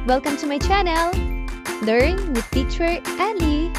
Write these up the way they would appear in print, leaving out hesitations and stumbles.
Welcome to my channel, Learn with Teacher Ali.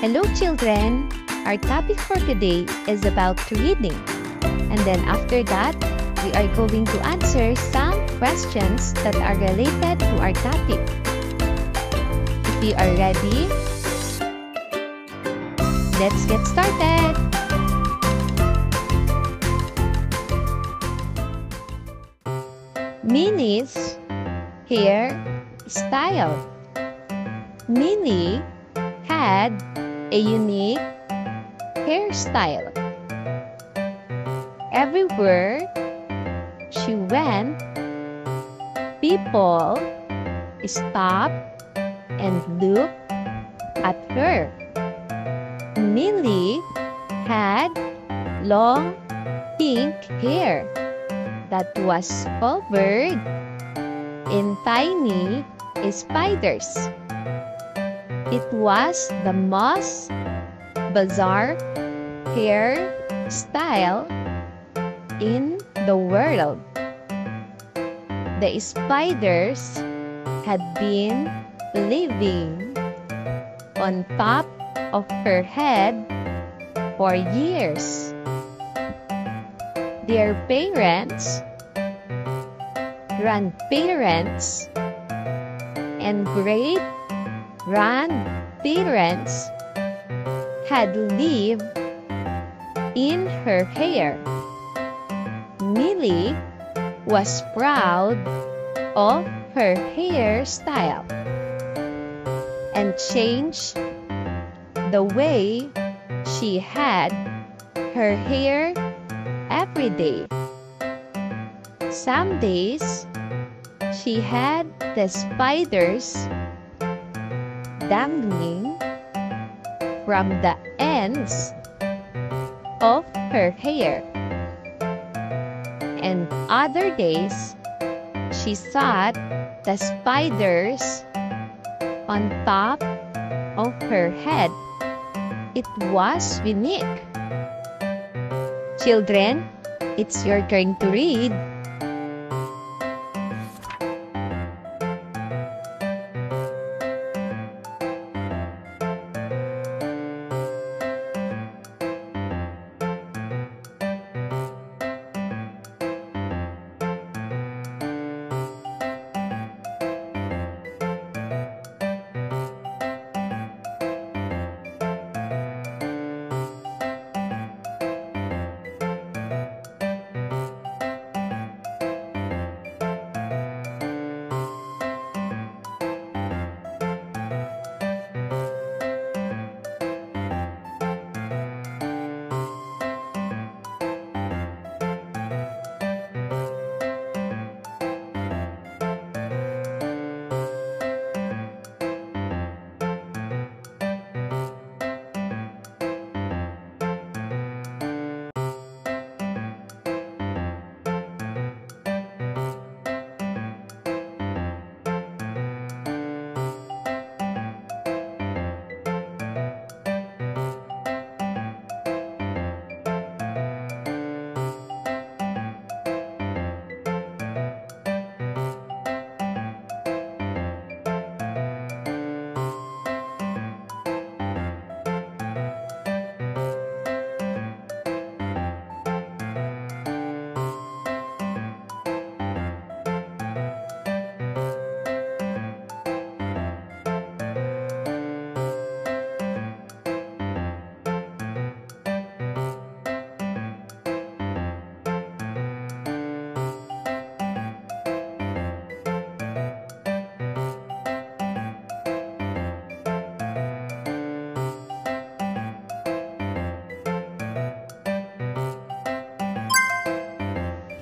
Hello children, our topic for today is about reading. And then after that, we are going to answer some questions that are related to our topic. If you are ready, let's get started. Minnie's hair style. Minnie had a unique hairstyle. Everywhere she went, people stopped and looked at her. Millie had long pink hair that was covered in tiny spiders. It was the most bizarre hairstyle in the world. The spiders had been living on top of her head for years. Their parents, grandparents, and great-grandparents had lived in her hair. Millie was proud of her hairstyle and changed the way she had her hair every day. Some days, she had the spiders dangling from the ends of her hair. And other days, she saw the spiders on top of her head. It was unique. Children, it's your turn to read.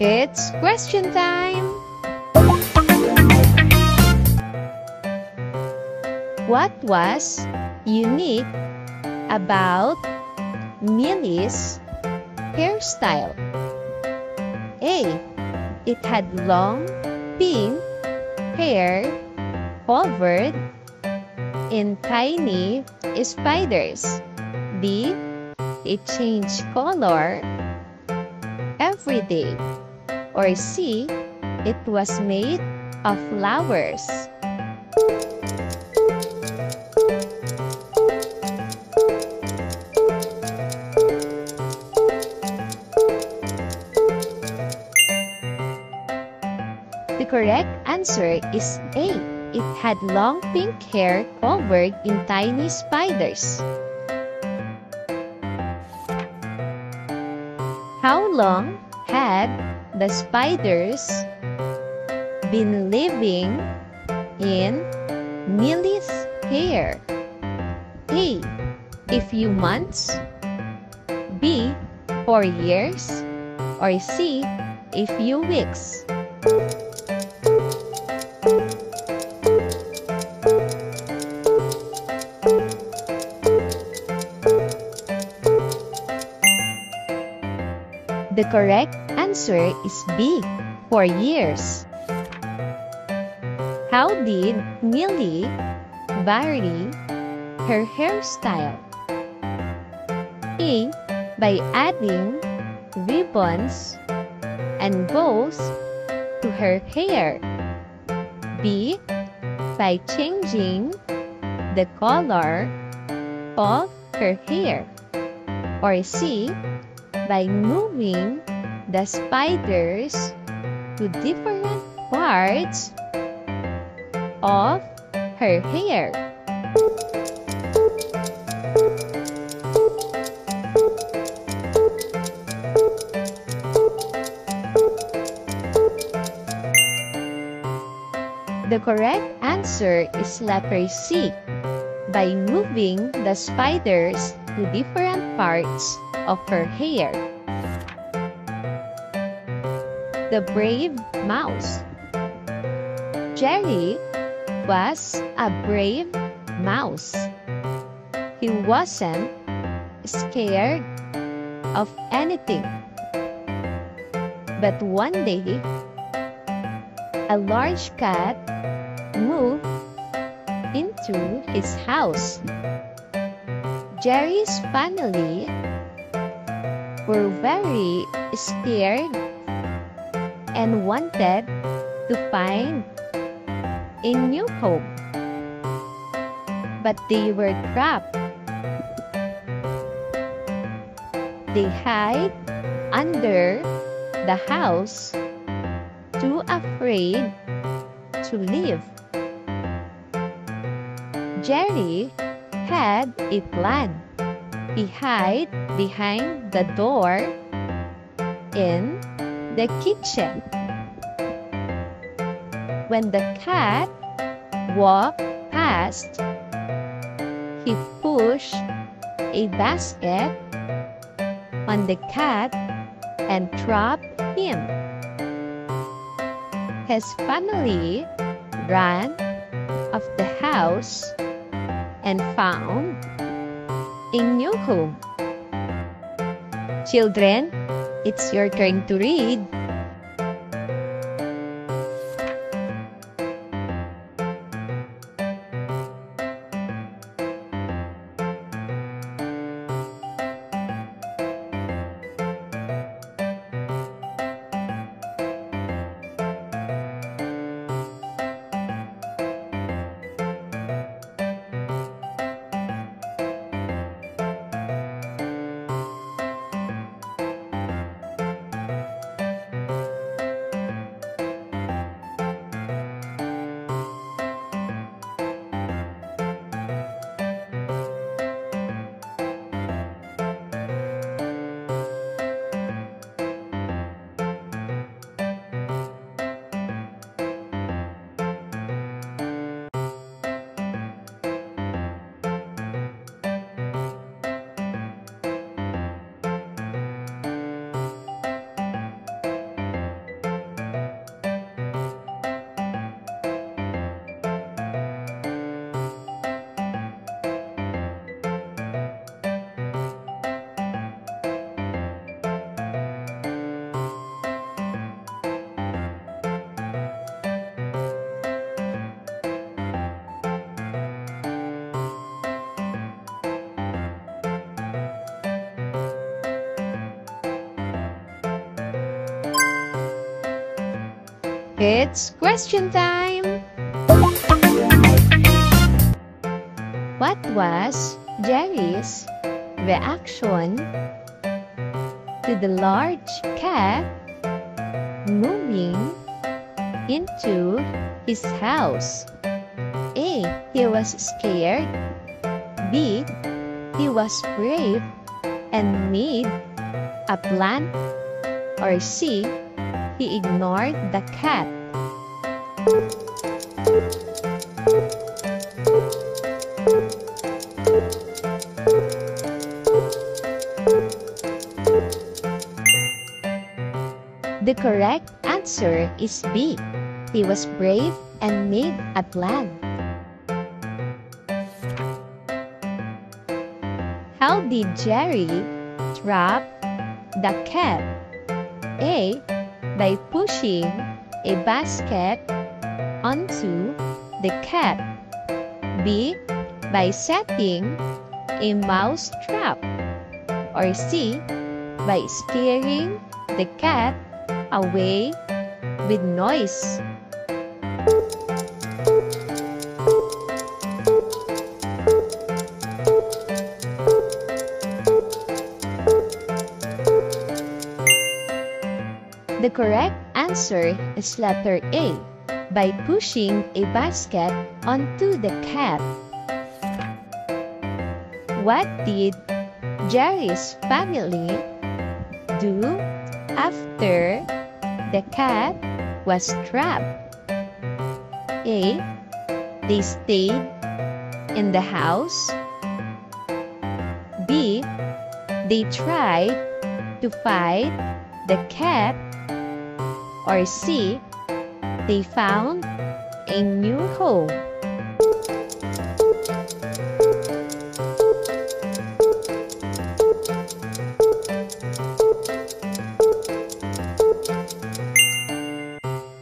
It's question time! What was unique about Millie's hairstyle? A. It had long, pink hair covered in tiny spiders. B. It changed color every day. Or C. It was made of flowers. The correct answer is A. It had long pink hair covered in tiny spiders. How long had the spiders been living in Millie's hair? A. A few months, B. 4 years, or C. A few weeks. The correct answer is B. 4 years. How did Millie vary her hairstyle? A. By adding ribbons and bows to her hair. B. By changing the color of her hair. Or C. By moving the spiders to different parts of her hair. The correct answer is letter C. By moving the spiders to different parts of her hair. The brave mouse. Jerry was a brave mouse. He wasn't scared of anything. But one day, a large cat moved into his house. Jerry's family were very scared and wanted to find a new home. But they were trapped. They hid under the house, too afraid to leave. Jerry had a plan. He hid behind the door in the kitchen. When the cat walked past, he pushed a basket on the cat and trapped him. His family ran off the house and found a new home. Children, it's your turn to read. It's question time! What was Jerry's reaction to the large cat moving into his house? A. He was scared. B. He was brave and made a plan. Or C. He ignored the cat. The correct answer is B. He was brave and made a plan. How did Jerry trap the cat? A. By pushing a basket onto the cat. B. By setting a mouse trap. Or C. By scaring the cat away with noise. The correct answer is letter A, by pushing a basket onto the cat. What did Jerry's family do after the cat was trapped? A. They stayed in the house. B. They tried to fight the cat. Or C. They found a new home.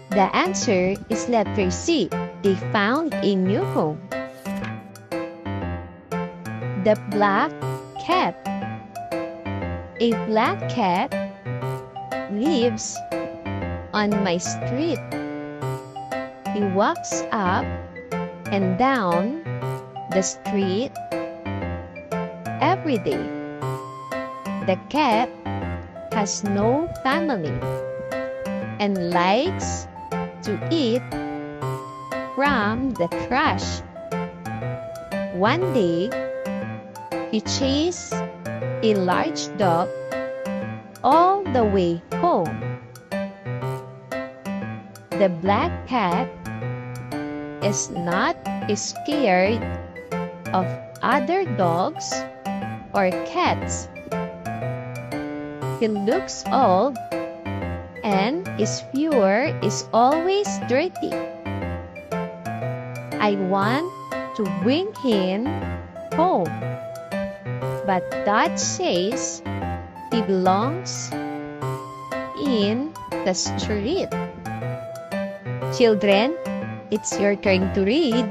The answer is letter C. They found a new home. The black cat. A black cat lives on my street. He walks up and down the street every day. The cat has no family and likes to eat from the trash. One day, he chased a large dog all the way home. The black cat is not scared of other dogs or cats. He looks old and his fur is always dirty. I want to bring him home, but Dad says he belongs in the street. Children, it's your turn to read.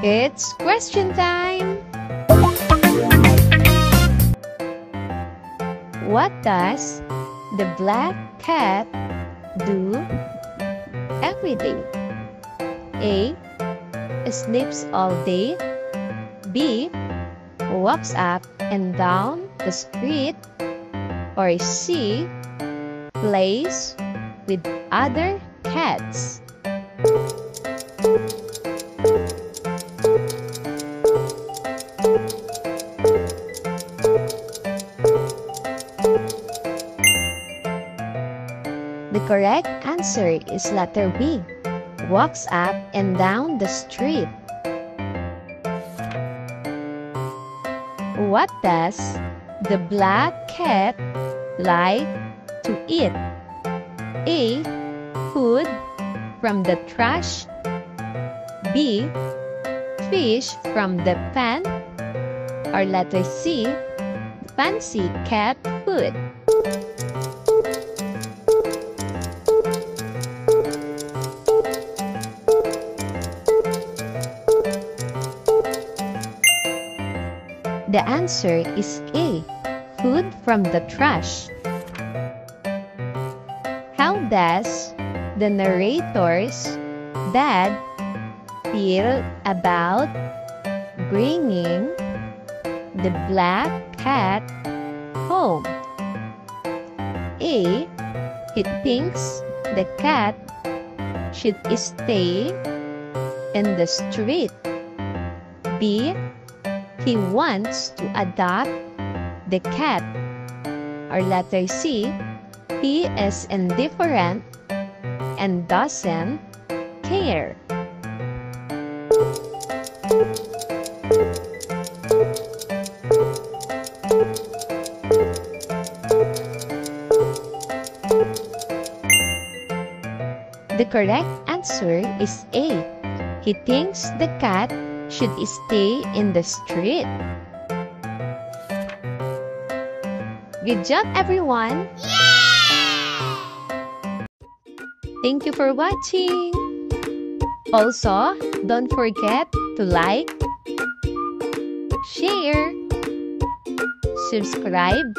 It's question time! What does the black cat do every day? A. Sleeps all day. B. Walks up and down the street. Or C. Plays with other cats. correct answer is letter B. Walks up and down the street. What does the black cat like to eat? A. Food from the trash. B. Fish from the pan. Or letter C. Fancy cat food. The answer is A. Food from the trash. How does the narrator's dad feel about bringing the black cat home? A. He thinks the cat should stay in the street. B. He wants to adopt the cat. Or letter C. He is indifferent and doesn't care. The correct answer is A. He thinks the cat should stay in the street. Good job, everyone! Thank you for watching! Also, don't forget to like, share, subscribe,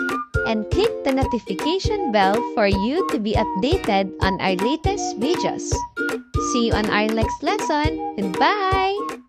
and click the notification bell for you to be updated on our latest videos. See you on our next lesson. Goodbye!